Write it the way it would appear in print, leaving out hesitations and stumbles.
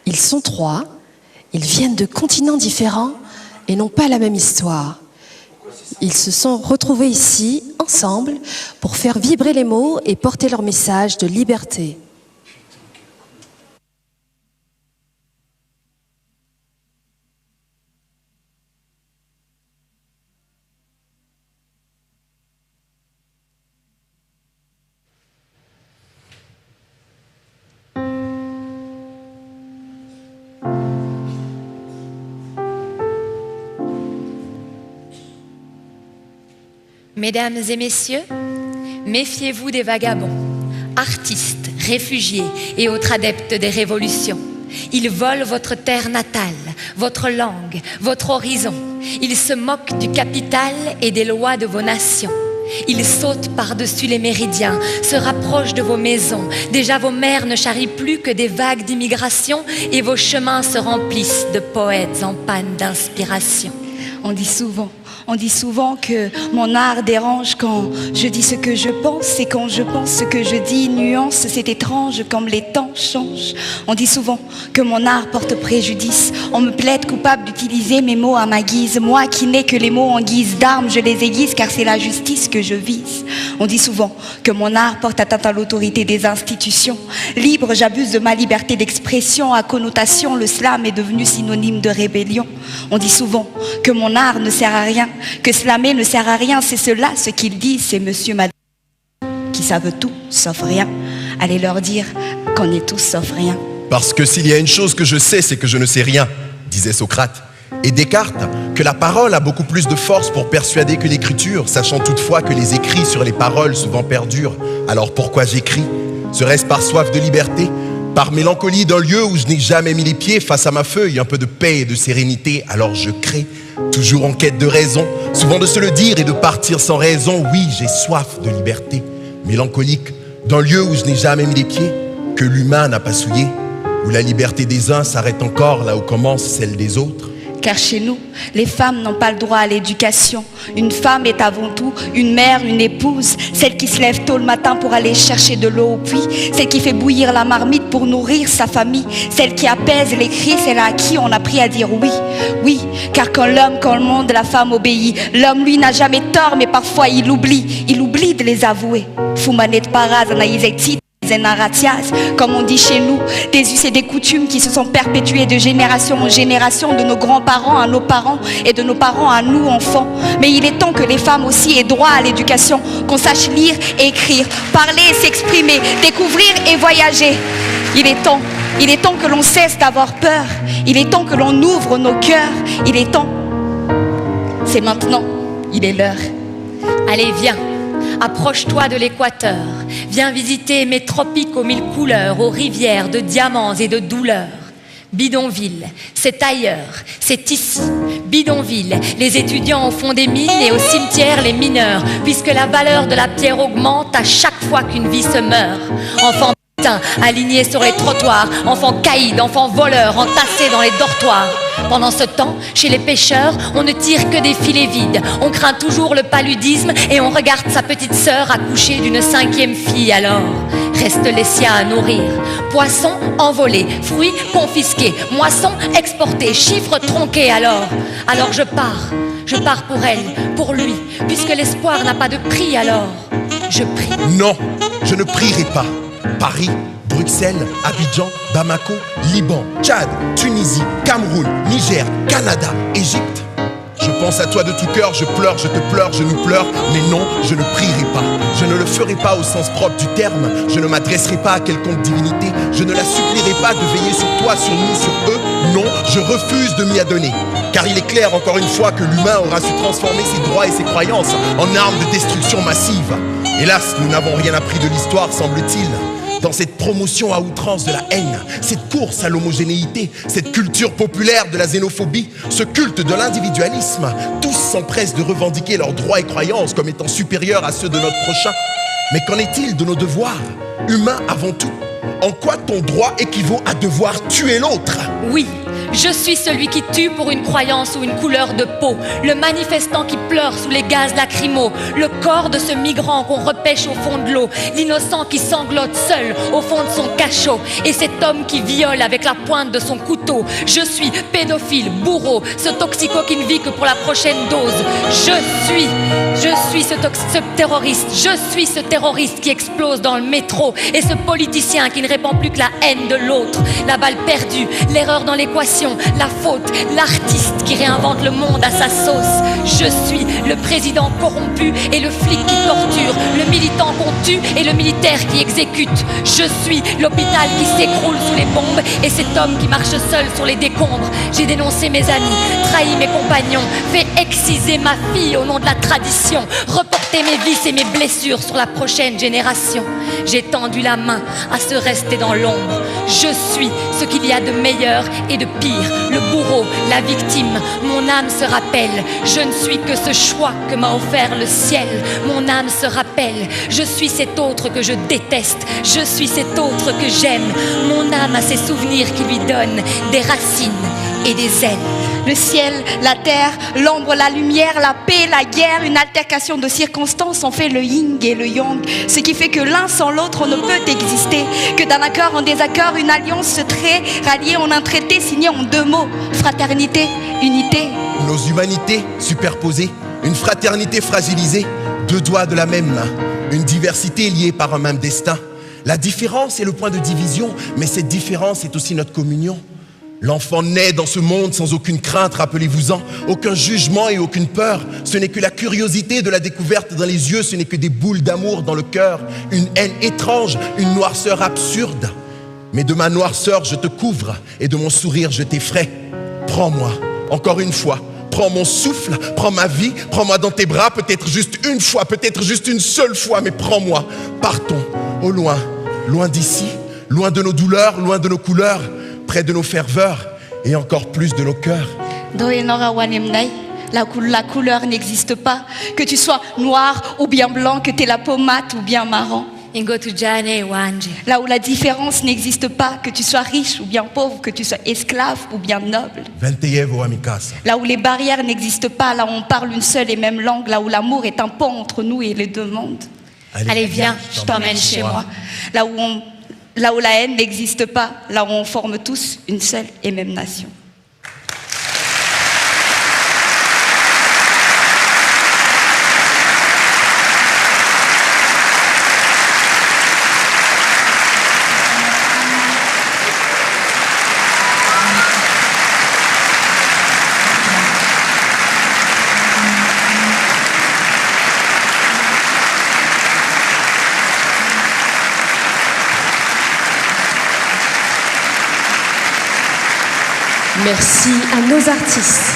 Ils sont trois, ils viennent de continents différents et n'ont pas la même histoire. Ils se sont retrouvés ici, ensemble, pour faire vibrer les mots et porter leur message de liberté. Mesdames et messieurs, méfiez-vous des vagabonds, artistes, réfugiés et autres adeptes des révolutions. Ils volent votre terre natale, votre langue, votre horizon. Ils se moquent du capital et des lois de vos nations. Ils sautent par-dessus les méridiens, se rapprochent de vos maisons. Déjà vos mers ne charrient plus que des vagues d'immigration et vos chemins se remplissent de poètes en panne d'inspiration. On dit souvent que mon art dérange quand je dis ce que je pense. Et quand je pense ce que je dis, nuance, c'est étrange comme les temps changent. On dit souvent que mon art porte préjudice. On me plaide coupable d'utiliser mes mots à ma guise. Moi qui n'ai que les mots en guise d'armes, je les aiguise car c'est la justice que je vise. On dit souvent que mon art porte atteinte à l'autorité des institutions. Libre, j'abuse de ma liberté d'expression. À connotation, le slam est devenu synonyme de rébellion. On dit souvent que mon art ne sert à rien, que slammer ne sert à rien. C'est cela ce qu'ils disent, c'est monsieur, madame qui savent tout sauf rien. Allez leur dire qu'on est tous sauf rien. Parce que s'il y a une chose que je sais, c'est que je ne sais rien, disait Socrate. Et Descartes, que la parole a beaucoup plus de force pour persuader que l'écriture, sachant toutefois que les écrits sur les paroles souvent perdurent. Alors pourquoi j'écris? Serait-ce par soif de liberté? Par mélancolie d'un lieu où je n'ai jamais mis les pieds? Face à ma feuille, un peu de paix et de sérénité, alors je crée. Toujours en quête de raison, souvent de se le dire et de partir sans raison. Oui, j'ai soif de liberté. Mélancolique d'un lieu où je n'ai jamais mis les pieds, que l'humain n'a pas souillé, où la liberté des uns s'arrête encore là où commence celle des autres. Car chez nous, les femmes n'ont pas le droit à l'éducation. Une femme est avant tout une mère, une épouse, celle qui se lève tôt le matin pour aller chercher de l'eau au puits, celle qui fait bouillir la marmite pour nourrir sa famille, celle qui apaise les cris, celle à qui on a appris à dire oui. Oui, car quand le monde, la femme obéit. L'homme, lui, n'a jamais tort, mais parfois il oublie de les avouer. Fumanet paraz anaïzeti. Comme on dit chez nous, des us et des coutumes qui se sont perpétuées de génération en génération, de nos grands-parents à nos parents et de nos parents à nous enfants. Mais il est temps que les femmes aussi aient droit à l'éducation, qu'on sache lire et écrire, parler et s'exprimer, découvrir et voyager. Il est temps que l'on cesse d'avoir peur. Il est temps que l'on ouvre nos cœurs. Il est temps. C'est maintenant. Il est l'heure. Allez, viens. Approche-toi de l'équateur, viens visiter mes tropiques aux mille couleurs, aux rivières de diamants et de douleurs. Bidonville, c'est ailleurs, c'est ici. Bidonville, les étudiants au fond des mines et au cimetière les mineurs, puisque la valeur de la pierre augmente à chaque fois qu'une vie se meurt. Enfants alignés sur les trottoirs, enfants caïds, enfants voleurs, entassés dans les dortoirs. Pendant ce temps, chez les pêcheurs, on ne tire que des filets vides. On craint toujours le paludisme et on regarde sa petite sœur accoucher d'une 5e fille. Alors, reste les siens à nourrir. Poissons envolés, fruits confisqués, moissons exportées, chiffres tronqués. Alors je pars pour elle, pour lui, puisque l'espoir n'a pas de prix. Alors, je prie. Non, je ne prierai pas. Paris, Bruxelles, Abidjan, Bamako, Liban, Tchad, Tunisie, Cameroun, Niger, Canada, Égypte. Je pense à toi de tout cœur, je pleure, je te pleure, je nous pleure. Mais non, je ne prierai pas. Je ne le ferai pas au sens propre du terme. Je ne m'adresserai pas à quelconque divinité. Je ne la supplierai pas de veiller sur toi, sur nous, sur eux. Non, je refuse de m'y adonner. Car il est clair, encore une fois, que l'humain aura su transformer ses droits et ses croyances en armes de destruction massive. Hélas, nous n'avons rien appris de l'histoire, semble-t-il. Dans cette promotion à outrance de la haine, cette course à l'homogénéité, cette culture populaire de la xénophobie, ce culte de l'individualisme, tous s'empressent de revendiquer leurs droits et croyances comme étant supérieurs à ceux de notre prochain. Mais qu'en est-il de nos devoirs, humains avant tout? En quoi ton droit équivaut à devoir tuer l'autre? Oui, Je suis celui qui tue pour une croyance ou une couleur de peau, le manifestant qui pleure sous les gaz lacrymaux, le corps de ce migrant qu'on repêche au fond de l'eau, l'innocent qui sanglote seul au fond de son cachot, et cet homme qui viole avec la pointe de son couteau. Je suis pédophile, bourreau, ce toxico qui ne vit que pour la prochaine dose. Je suis ce terroriste, je suis ce terroriste qui explose dans le métro, et ce politicien qui ne répand plus que la haine de l'autre, la balle perdue, l'erreur dans l'équation, la faute, l'artiste qui réinvente le monde à sa sauce. Je suis le président corrompu et le flic qui torture, le militant qu'on tue et le militaire qui exécute. Je suis l'hôpital qui s'écroule sous les bombes et cet homme qui marche seul sur les décombres. J'ai dénoncé mes amis, trahi mes compagnons, fait exciser ma fille au nom de la tradition, reporté mes vices et mes blessures sur la prochaine génération. J'ai tendu la main à se rester dans l'ombre. Je suis ce qu'il y a de meilleur et de pire, le bourreau, la victime. Mon âme se rappelle, je ne suis que ce choix que m'a offert le ciel. Mon âme se rappelle, je suis cet autre que je déteste, je suis cet autre que j'aime. Mon âme a ses souvenirs qui lui donnent des racines et des ailes. Le ciel, la terre, l'ombre, la lumière, la paix, la guerre, une altercation de circonstances ont fait le yin et le yang. Ce qui fait que l'un sans l'autre on ne peut exister. Que d'un accord en désaccord, une alliance se crée, ralliée en un traité signé en deux mots. Fraternité, unité. Nos humanités superposées, une fraternité fragilisée, deux doigts de la même main, une diversité liée par un même destin. La différence est le point de division, mais cette différence est aussi notre communion. L'enfant naît dans ce monde sans aucune crainte, rappelez-vous-en, aucun jugement et aucune peur. Ce n'est que la curiosité de la découverte dans les yeux, ce n'est que des boules d'amour dans le cœur, une haine étrange, une noirceur absurde. Mais de ma noirceur je te couvre et de mon sourire je t'effraie. Prends-moi, encore une fois, prends mon souffle, prends ma vie, prends-moi dans tes bras, peut-être juste une fois, peut-être juste une seule fois, mais prends-moi. Partons au loin, loin d'ici, loin de nos douleurs, loin de nos couleurs, près de nos ferveurs et encore plus de nos cœurs. La couleur n'existe pas, que tu sois noir ou bien blanc, que tu aies la peau mate ou bien marron. Là où la différence n'existe pas, que tu sois riche ou bien pauvre, que tu sois esclave ou bien noble. Là où les barrières n'existent pas, là où on parle une seule et même langue, là où l'amour est un pont entre nous et les deux mondes. Allez, viens, je t'emmène chez moi. Là où la haine n'existe pas, là où on forme tous une seule et même nation. Merci à nos artistes.